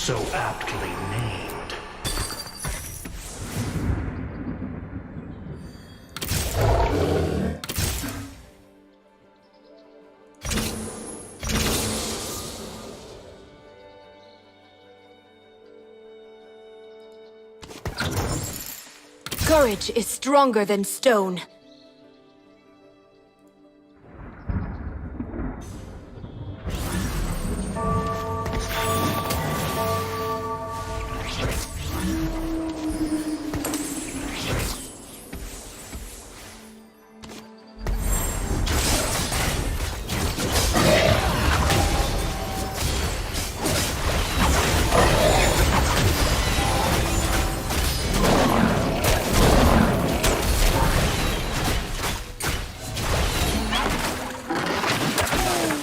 So aptly named. Courage is stronger than stone.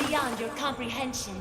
Beyond your comprehension.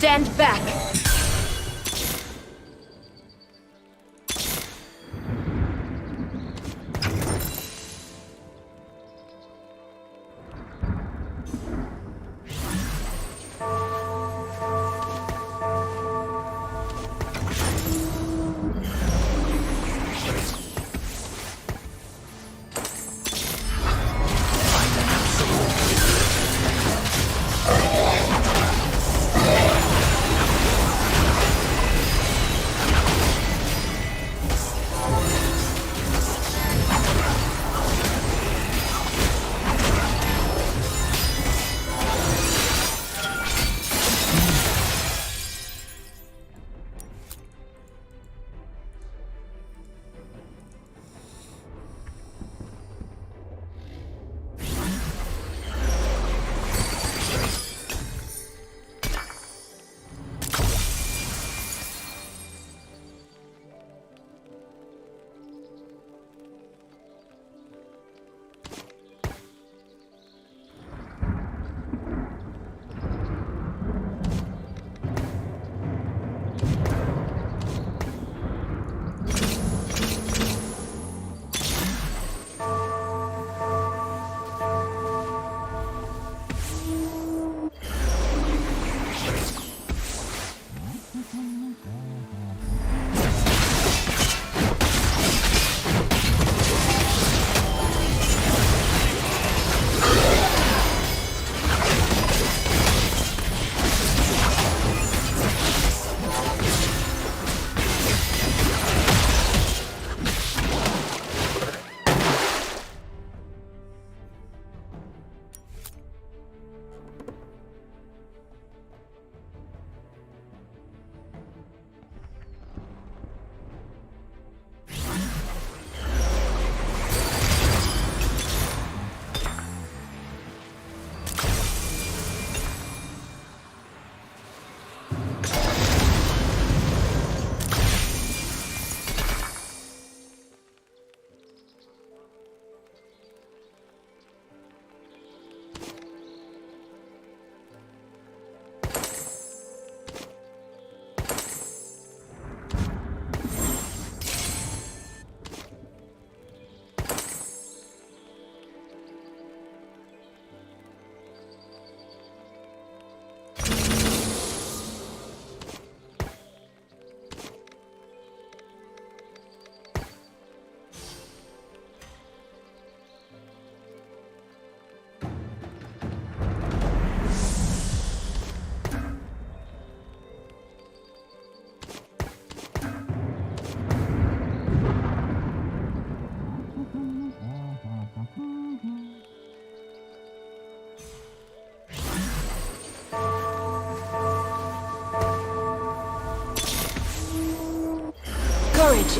Stand back!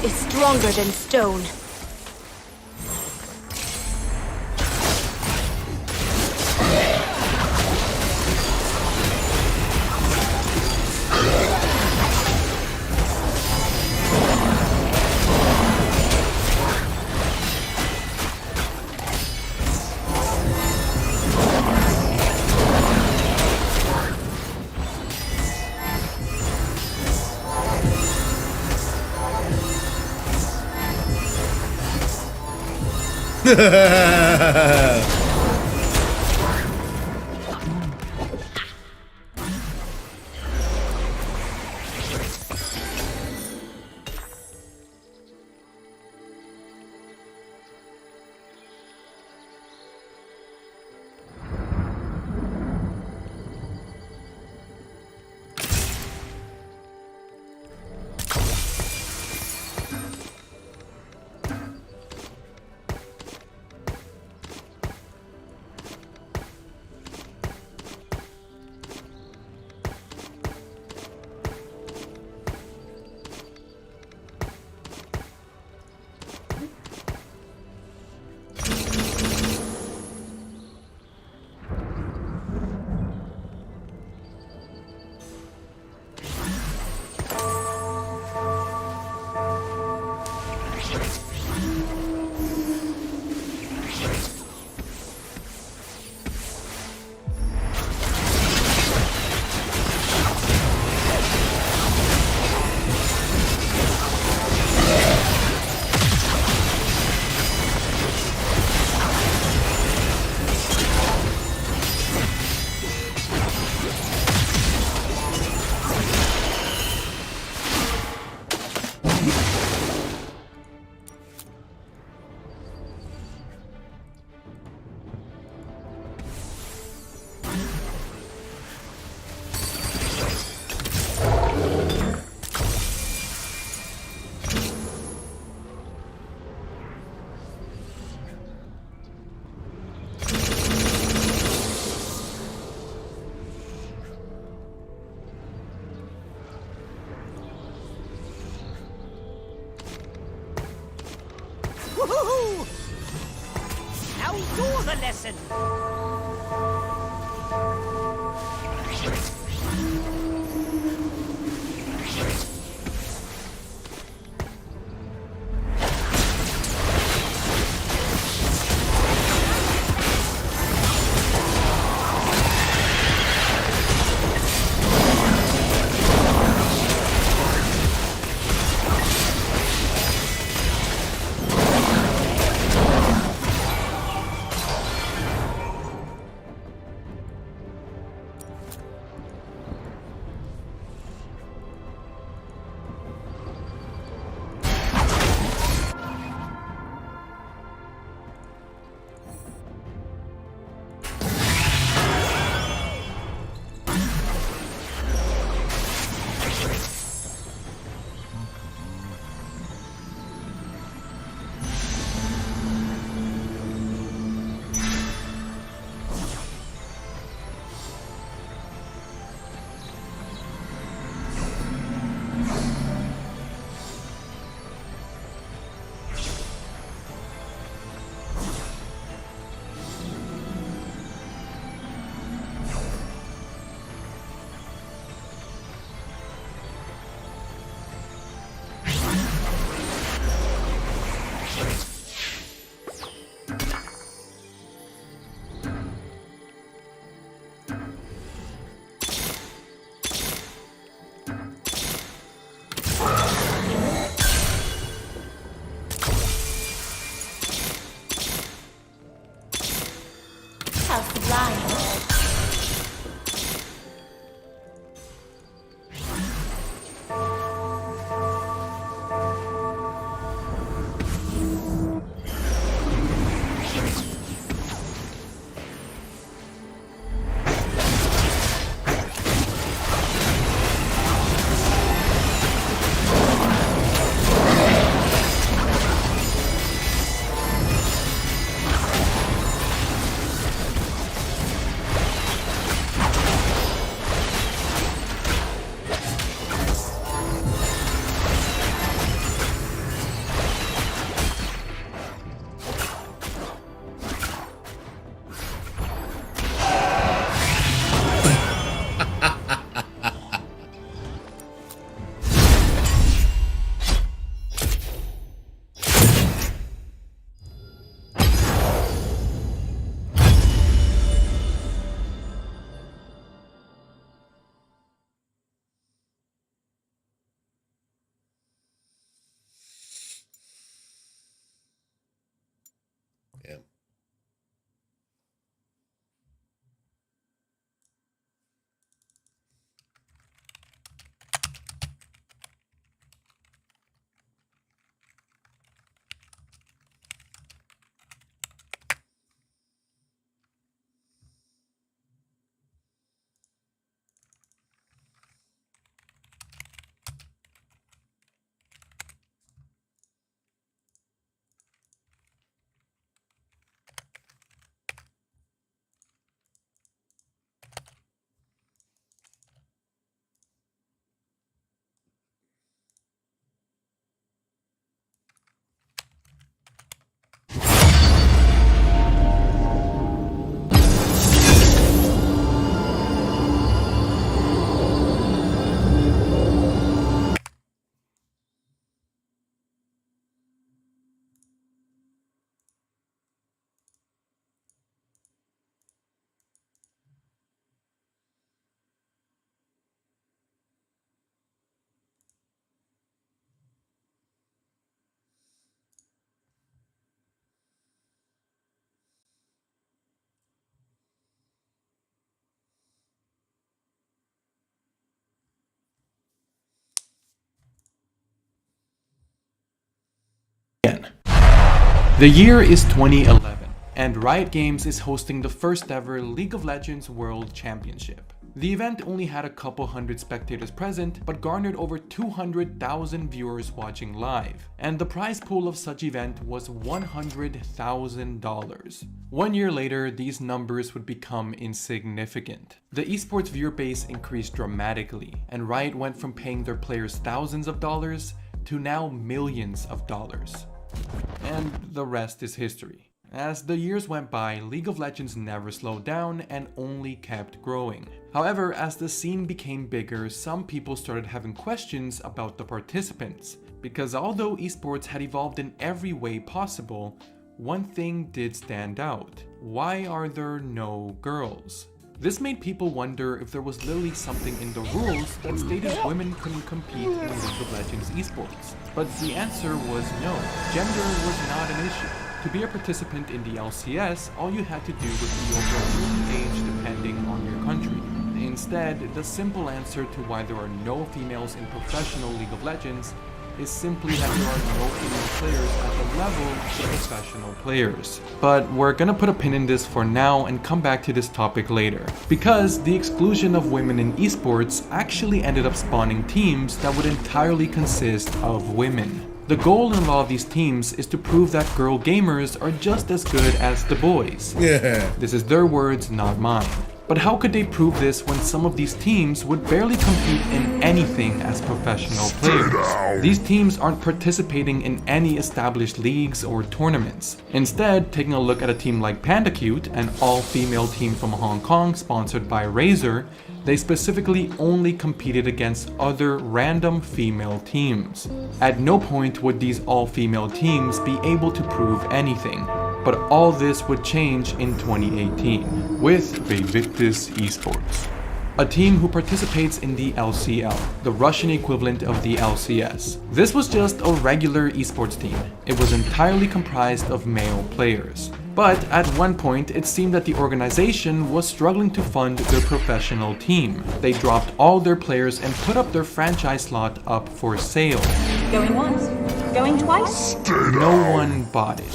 is stronger than stone. Woohoo! Now you're the lesson! How sublime. The year is 2011, and Riot Games is hosting the first ever League of Legends World Championship. The event only had a couple hundred spectators present, but garnered over 200,000 viewers watching live, and the prize pool of such event was $100,000. 1 year later, these numbers would become insignificant. The esports viewer base increased dramatically, and Riot went from paying their players thousands of dollars to now millions of dollars. And the rest is history. As the years went by, League of Legends never slowed down and only kept growing. However, as the scene became bigger, some people started having questions about the participants. Because although esports had evolved in every way possible, one thing did stand out. Why are there no girls? This made people wonder if there was literally something in the rules that stated women couldn't compete in League of Legends esports. But the answer was no. Gender was not an issue. To be a participant in the LCS, all you had to do was be over a certain age depending on your country. Instead, the simple answer to why there are no females in professional League of Legends is simply that there are no female players at the level of professional players. But we're gonna put a pin in this for now and come back to this topic later. Because the exclusion of women in esports actually ended up spawning teams that would entirely consist of women. The goal in a lot of these teams is to prove that girl gamers are just as good as the boys. Yeah. This is their words, not mine. But how could they prove this when some of these teams would barely compete in anything as professional players? These teams aren't participating in any established leagues or tournaments. Instead, taking a look at a team like PandaCute, an all-female team from Hong Kong sponsored by Razer, they specifically only competed against other random female teams. At no point would these all-female teams be able to prove anything. But all this would change in 2018 with Vayvictis Esports, a team who participates in the LCL, the Russian equivalent of the LCS. This was just a regular esports team. It was entirely comprised of male players. But at one point, it seemed that the organization was struggling to fund their professional team. They dropped all their players and put up their franchise slot up for sale. Going once, going twice. No one bought it.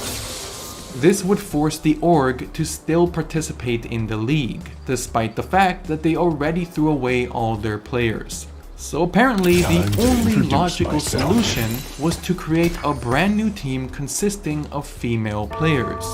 This would force the org to still participate in the league, despite the fact that they already threw away all their players. So apparently the only logical solution was to create a brand new team consisting of female players.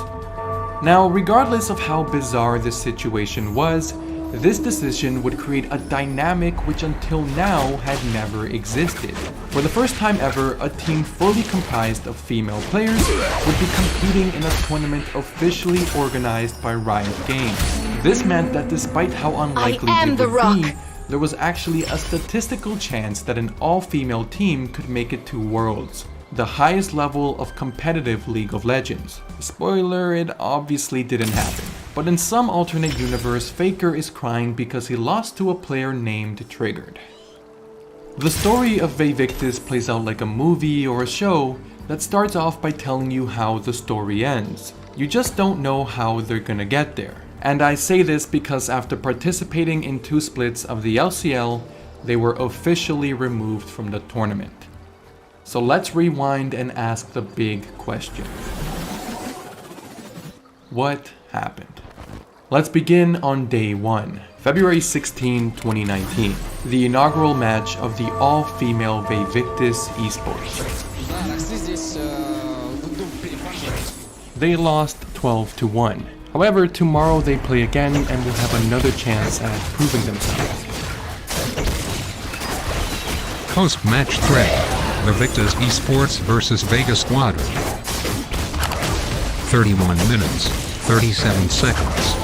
Now, regardless of how bizarre this situation was, this decision would create a dynamic which until now had never existed. For the first time ever, a team fully comprised of female players would be competing in a tournament officially organized by Riot Games. This meant that despite how unlikely it would be, there was actually a statistical chance that an all-female team could make it to Worlds, the highest level of competitive League of Legends. Spoiler, it obviously didn't happen. But in some alternate universe, Faker is crying because he lost to a player named Triggered. The story of Vayvictis plays out like a movie or a show that starts off by telling you how the story ends. You just don't know how they're gonna get there. And I say this because after participating in 2 splits of the LCL, they were officially removed from the tournament. So let's rewind and ask the big question. What happened? Let's begin on day 1, February 16, 2019, the inaugural match of the all-female Vayvictis Esports. They lost 12-1. However, tomorrow they play again and will have another chance at proving themselves. Post-match threat, Vayvictis Esports vs Vega Squadron. 31 minutes, 37 seconds.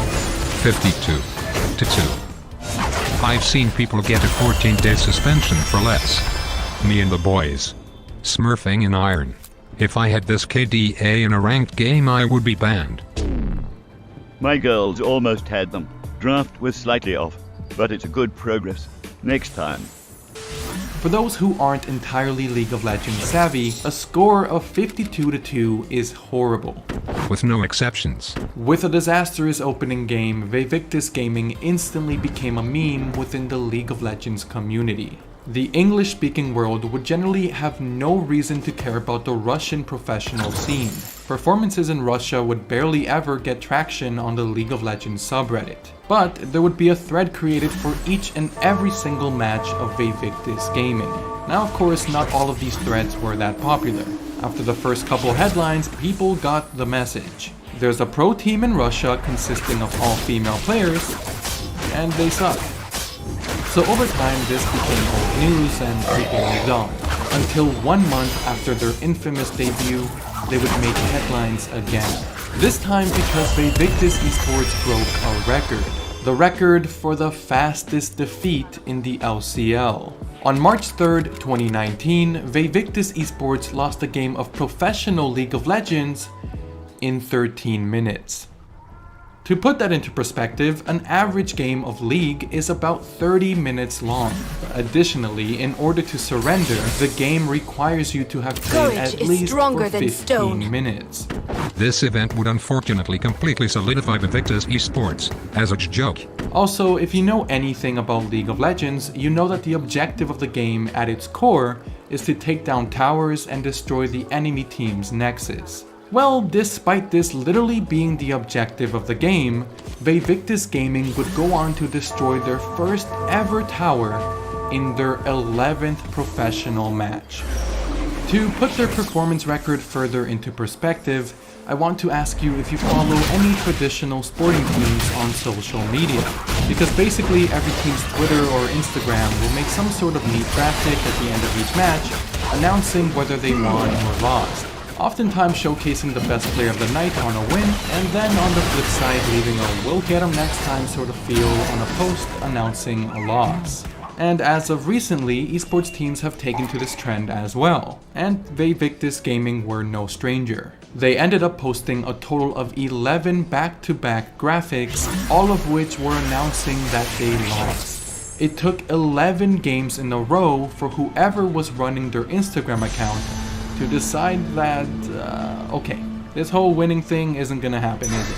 52-2. I've seen people get a 14-day suspension for less. Me and the boys. Smurfing in Iron. If I had this KDA in a ranked game, I would be banned. My girls almost had them. Draft was slightly off, but it's a good progress. Next time. For those who aren't entirely League of Legends savvy, a score of 52-2 is horrible. With no exceptions. With a disastrous opening game, Vayvictis Gaming instantly became a meme within the League of Legends community. the English-speaking world would generally have no reason to care about the Russian professional scene. Performances in Russia would barely ever get traction on the League of Legends subreddit. But there would be a thread created for each and every single match of Vayvictis Gaming. Now, of course, not all of these threads were that popular. After the first couple headlines, people got the message. There's a pro team in Russia consisting of all female players, and they suck. So over time, this became old news and people moved on. Until 1 month after their infamous debut, they would make headlines again. This time because Vayvictis Esports broke a record. The record for the fastest defeat in the LCL. On March 3rd, 2019, Vayvictis Esports lost a game of professional League of Legends in 13 minutes. To put that into perspective, an average game of League is about 30 minutes long. Additionally, in order to surrender, the game requires you to have played Courage at is least stronger for than 15 stone. minutes. This event would unfortunately completely solidify Vayvictis Esports as a joke. Also, if you know anything about League of Legends, you know that the objective of the game at its core is to take down towers and destroy the enemy team's nexus. Well, despite this literally being the objective of the game, Vayvictis Gaming would go on to destroy their first ever tower in their 11th professional match. To put their performance record further into perspective, I want to ask you if you follow any traditional sporting teams on social media. Because basically every team's Twitter or Instagram will make some sort of neat graphic at the end of each match, announcing whether they won or lost. Oftentimes showcasing the best player of the night on a win, and then on the flip side leaving a "we'll get him next time" sort of feel on a post announcing a loss. And as of recently, esports teams have taken to this trend as well, and Vayvictis Gaming were no stranger. They ended up posting a total of 11 back-to-back graphics, all of which were announcing that they lost. It took 11 games in a row for whoever was running their Instagram account to decide that, okay, this whole winning thing isn't gonna happen, is it?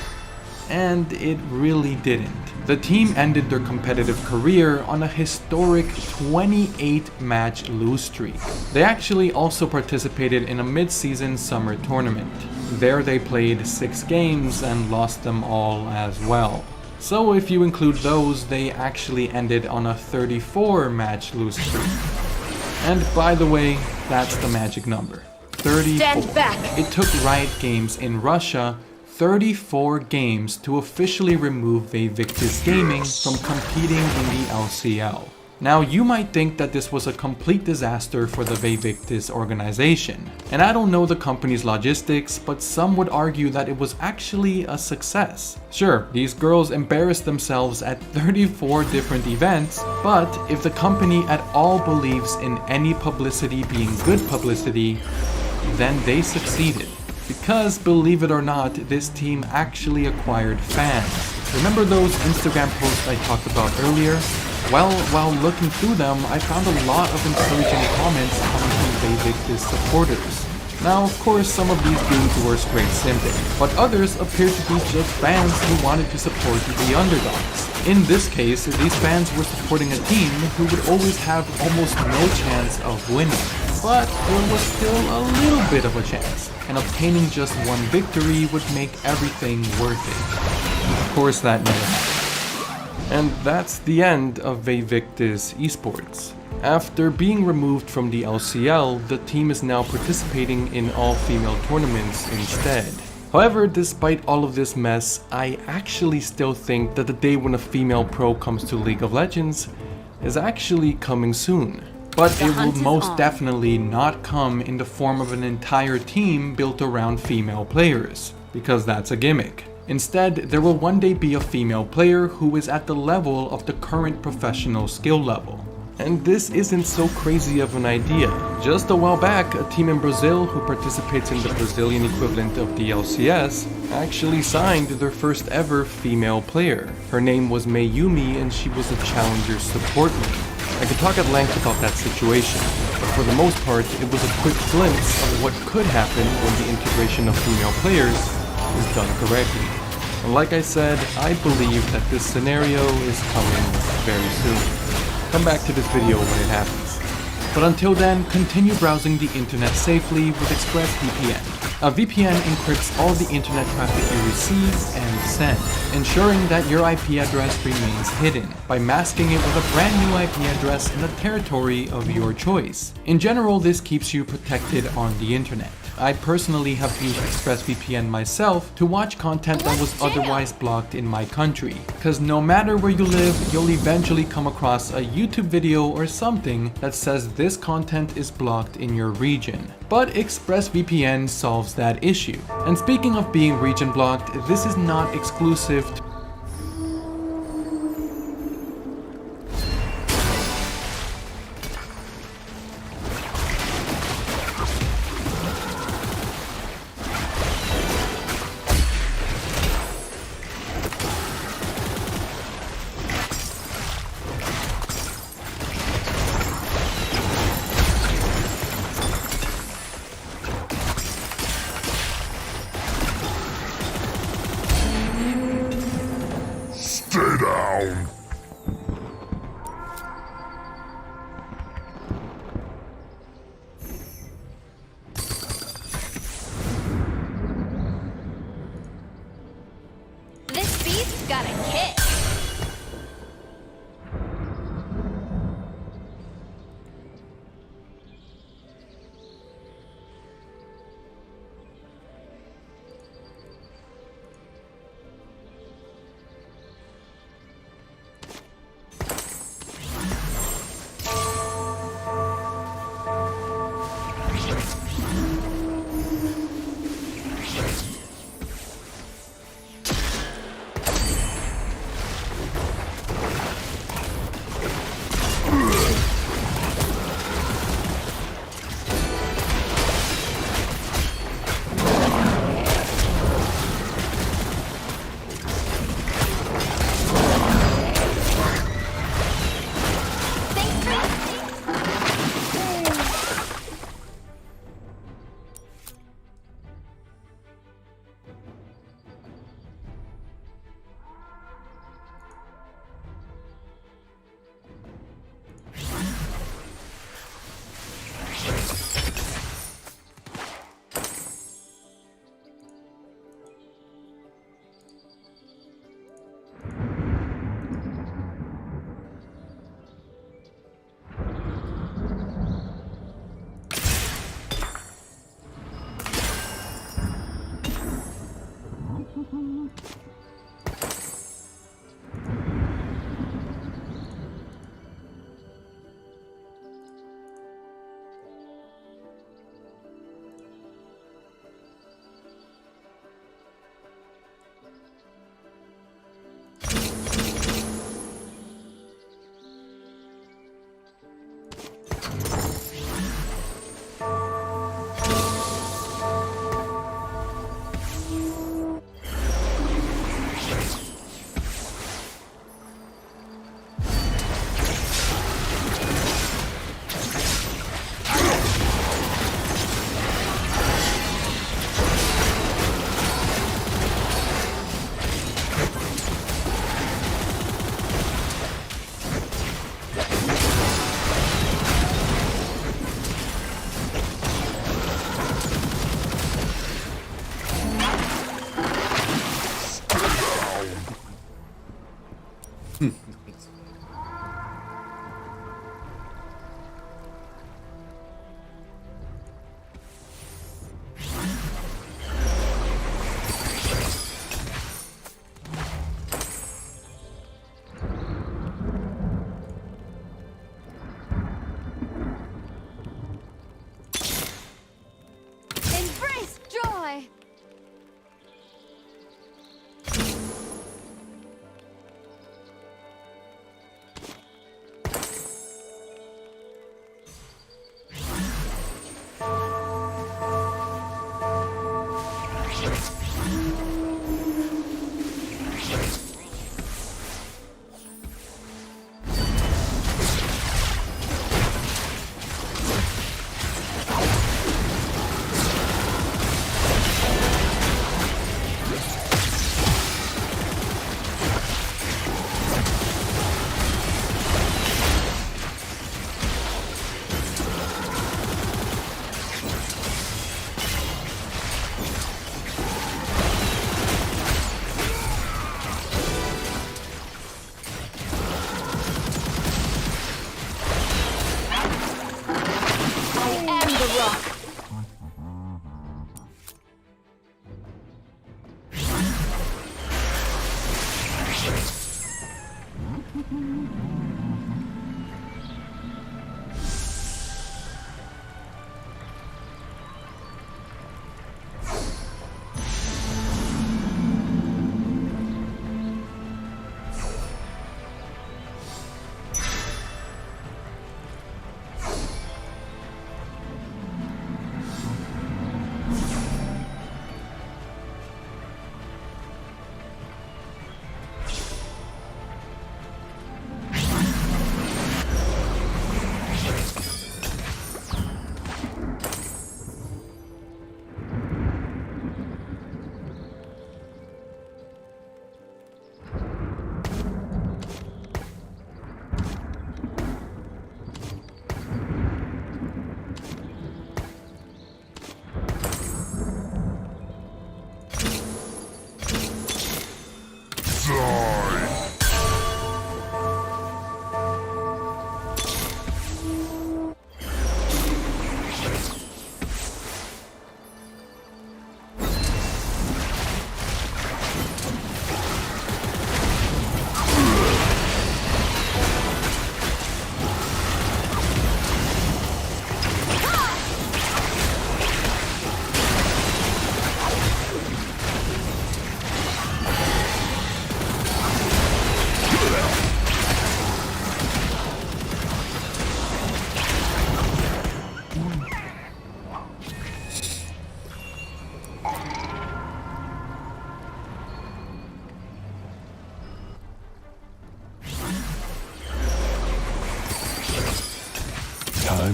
And it really didn't. The team ended their competitive career on a historic 28-match lose streak. They actually also participated in a mid-season summer tournament. There they played 6 games and lost them all as well. So if you include those, they actually ended on a 34-match lose streak. And by the way, that's the magic number. 34. Stand back. It took Riot Games in Russia 34 games to officially remove Vayvictis Gaming from competing in the LCL. Now you might think that this was a complete disaster for the Vayvictis organization. And I don't know the company's logistics, but some would argue that it was actually a success. Sure, these girls embarrassed themselves at 34 different events, but if the company at all believes in any publicity being good publicity, then they succeeded. Because, believe it or not, this team actually acquired fans. Remember those Instagram posts I talked about earlier? Well, while looking through them, I found a lot of encouraging comments coming from Vayvictis supporters. Now, of course, some of these dudes were straight simping, but others appeared to be just fans who wanted to support the underdogs. In this case, these fans were supporting a team who would always have almost no chance of winning. But there was still a little bit of a chance, and obtaining just one victory would make everything worth it. Of course, that never happened. And that's the end of Vayvictis Esports. After being removed from the LCL, the team is now participating in all-female tournaments instead. However, despite all of this mess, I actually still think that the day when a female pro comes to League of Legends is actually coming soon. But it will most definitely not come in the form of an entire team built around female players, because that's a gimmick. Instead, there will one day be a female player who is at the level of the current professional skill level. And this isn't so crazy of an idea. Just a while back, a team in Brazil who participates in the Brazilian equivalent of the LCS actually signed their first ever female player. Her name was Mayumi and she was a challenger support lane. I could talk at length about that situation, but for the most part, it was a quick glimpse of what could happen when the integration of female players is done correctly. And like I said, I believe that this scenario is coming very soon. Come back to this video when it happens. But until then, continue browsing the internet safely with ExpressVPN. A VPN encrypts all the internet traffic you receive and send, ensuring that your IP address remains hidden by masking it with a brand new IP address in the territory of your choice. In general, this keeps you protected on the internet. I personally have used ExpressVPN myself to watch content that was otherwise blocked in my country, because no matter where you live, you'll eventually come across a YouTube video or something that says this content is blocked in your region. But ExpressVPN solves that issue. And speaking of being region blocked, this is not exclusive to Stay down! This beast's got a kick.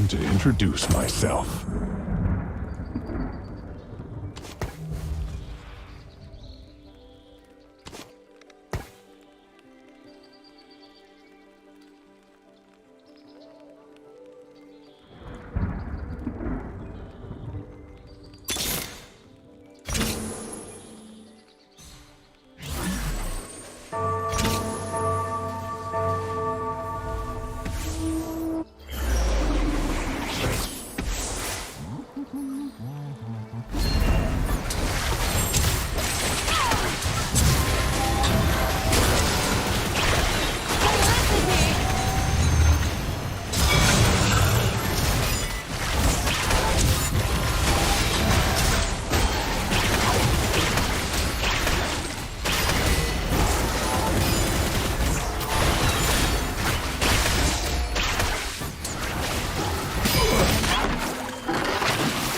Time to introduce myself.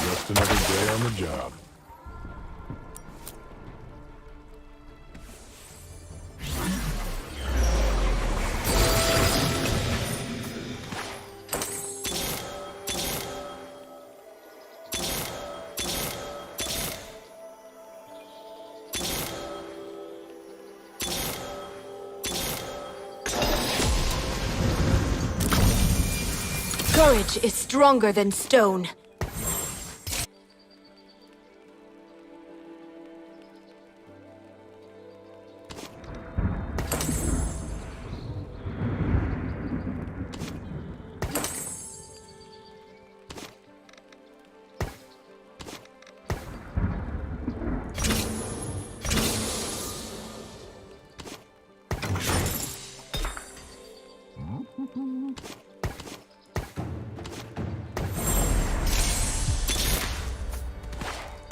Just another day on the job. Courage is stronger than stone.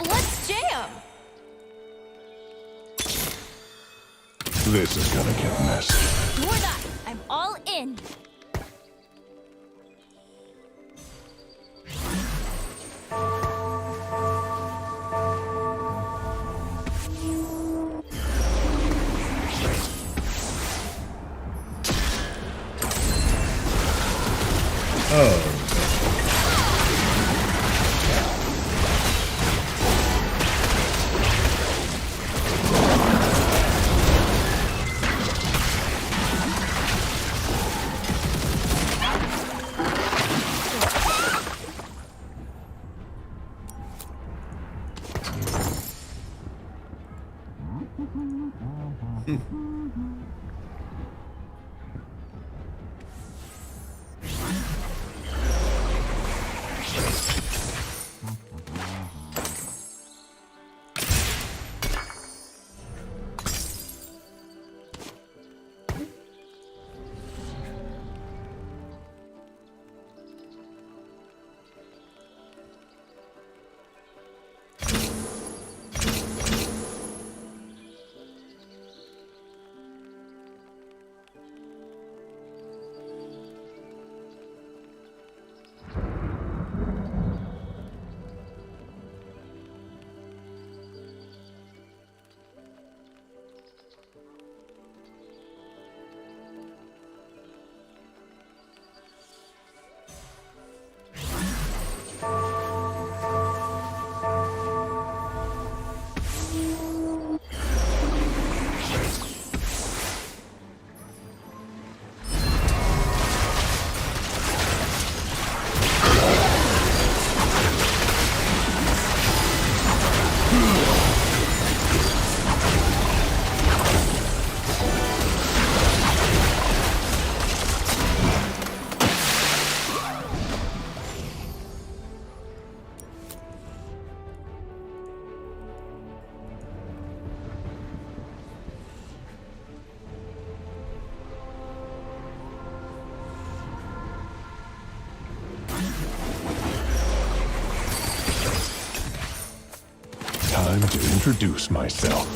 Let's jam! This is gonna get messy. More that. I'm all in. Time to introduce myself.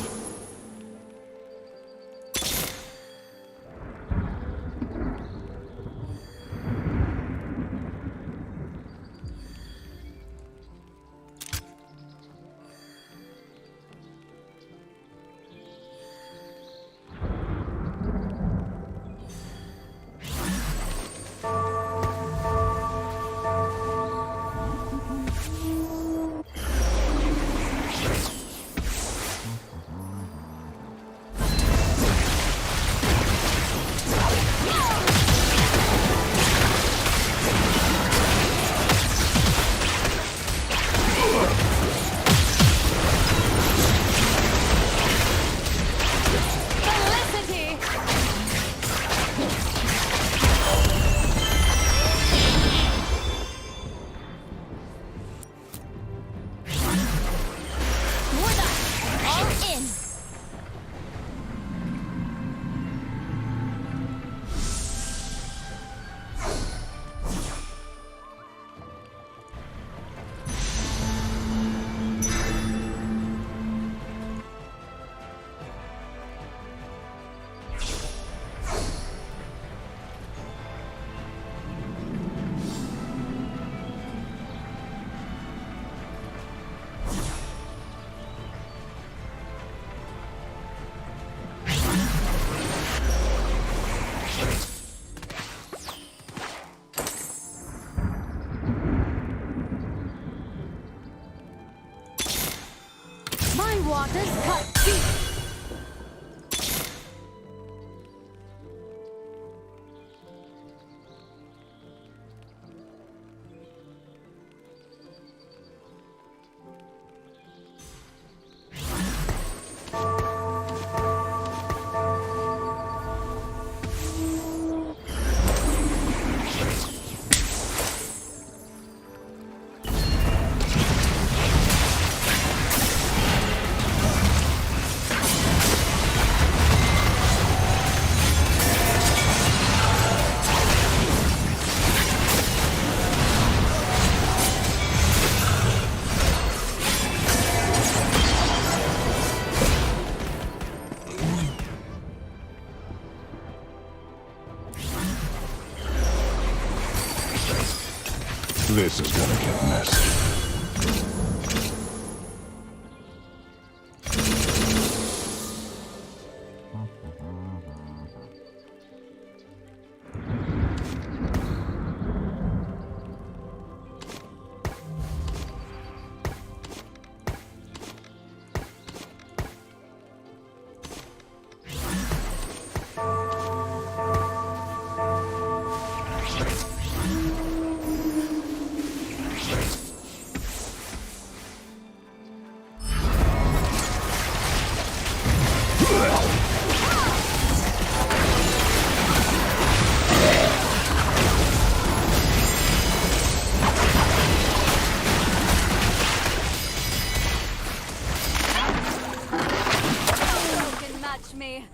This is gonna get messy. Can match me.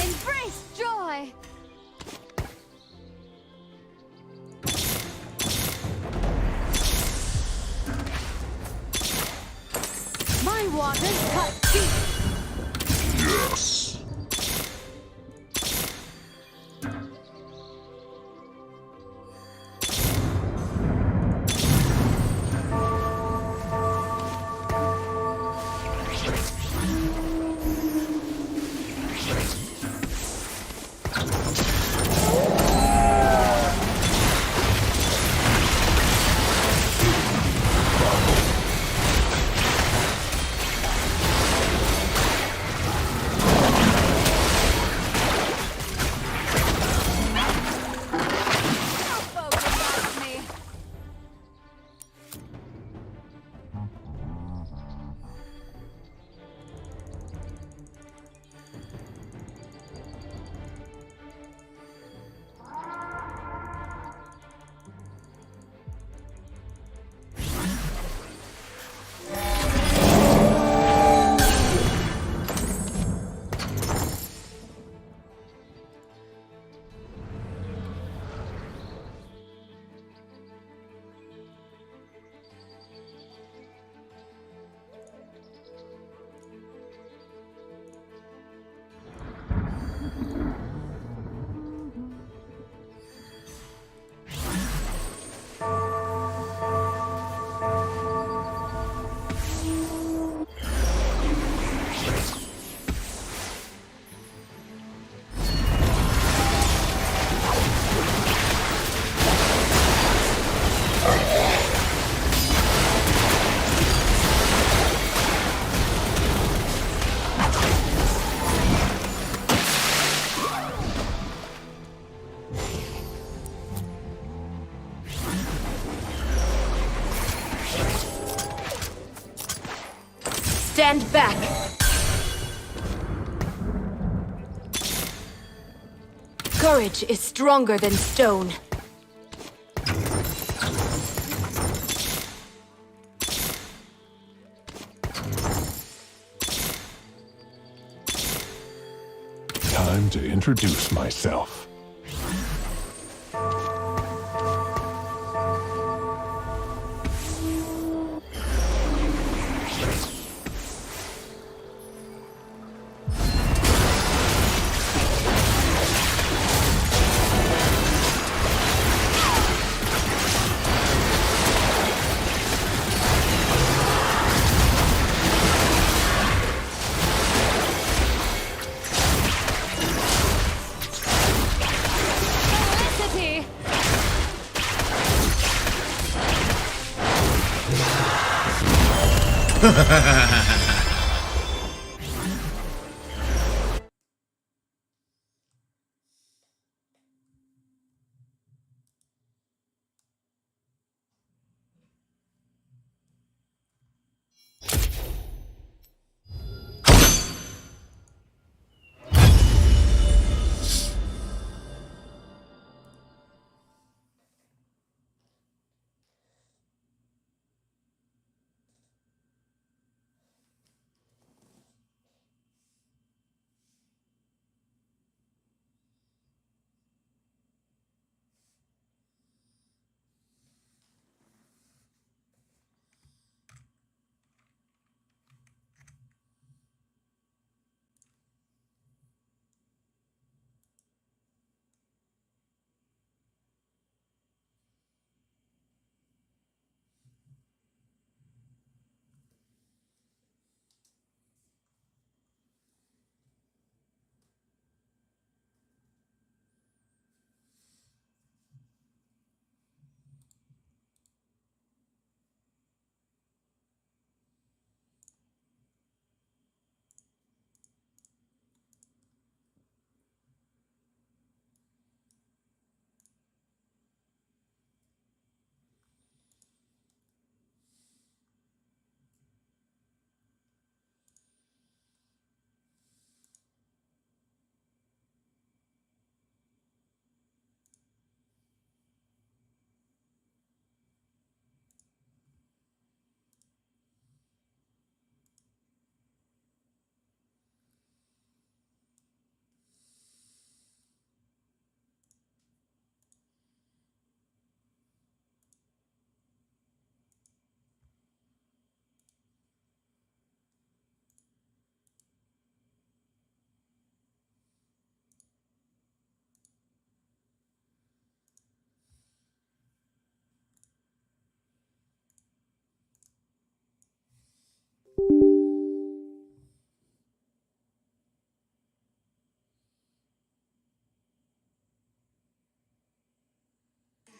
Embrace joy. My waters cut deep. Yes. Foe can match me. Stand back. Courage is stronger than stone. Time to introduce myself.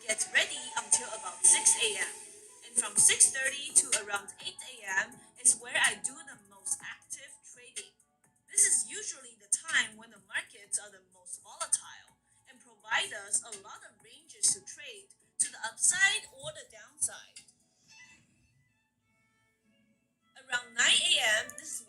Get ready until about 6 a.m. And from 6:30 to around 8 a.m. is where I do the most active trading. This is usually the time when the markets are the most volatile and provide us a lot of ranges to trade to the upside or the downside. Around 9 a.m., this is